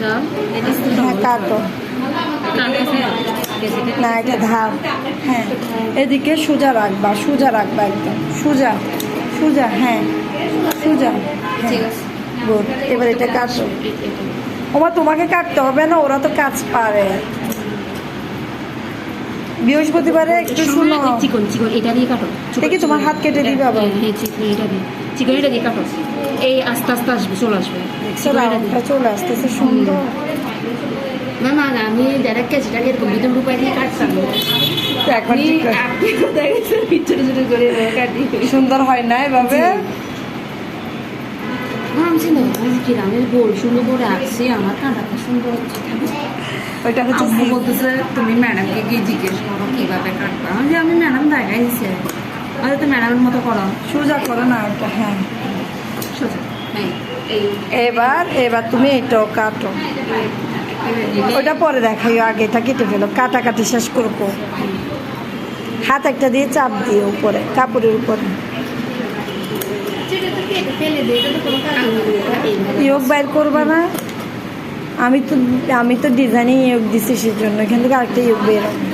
হ্যাঁ কাটো না, এটা ধার। হ্যাঁ, এদিকে সোজা রাখবা, সোজা রাখবা, একদম সোজা সোজা। হ্যাঁ সোজা। হ্যাঁ গুড। এবার এটা কাটো। ওমা তোমাকে কাটতে হবে না, ওরা তো কাজ পারে। বৃহস্পতিবারে একটু শুনো, চিকন চিকন এটা দিয়ে কাটো। দেখি তোমার হাত কেটে দিবে আবার। হ্যাঁ চিকন এটা দিয়ে, চিকন এটা দিয়ে কাটো। এই আস্তে আস্তে আসবে, চলে আসবে। রাউন্ডটা চলে আসতেছে সুন্দর। না না না, আমি ডাইরেক্ট কেজিটাকে এরকম বিদ্যুৎ রূপায় দিয়ে কাটতাম। এখন ঠিক আছে। আপনি কোথায় গেছেন ছোট ছোট করে কাটি? সুন্দর হয় না এভাবে? ভাবছি না কি রামের গোল সুন্দর করে আসছে, আমার কাঁটাটা সুন্দর হচ্ছে। ওইটা হচ্ছে আম্মু বলতেছে তুমি ম্যাডামকে গিয়ে জিজ্ঞেস করো কিভাবে কাটবা। আমি ম্যাডাম দেখাই দিচ্ছে, আরে তো ম্যাডামের মতো করো, সোজা করো না ওটা। হ্যাঁ সোজা। হ্যাঁ এবার এবার তুমি এটাও কাটো। ওটা পরে দেখাই, আগে এটা কেটে ফেলো, কাটাকাটি শেষ করবো। হাত একটা দিয়ে চাপ দিয়ে উপরে, কাপড়ের উপরে ইয়োগ বাইর করবা না। আমি তো ডিজাইনিং ইয়োগ দিচ্ছি, সেই জন্য এখান থেকে আরেকটা ইয়োগ বের হবে।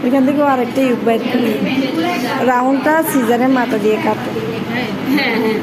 এখান থেকেও আরেকটা ইয়োগ বাইর করি। রাউন্ডটা সিজারের মাথা দিয়ে কাটো। হ্যাঁ হ্যাঁ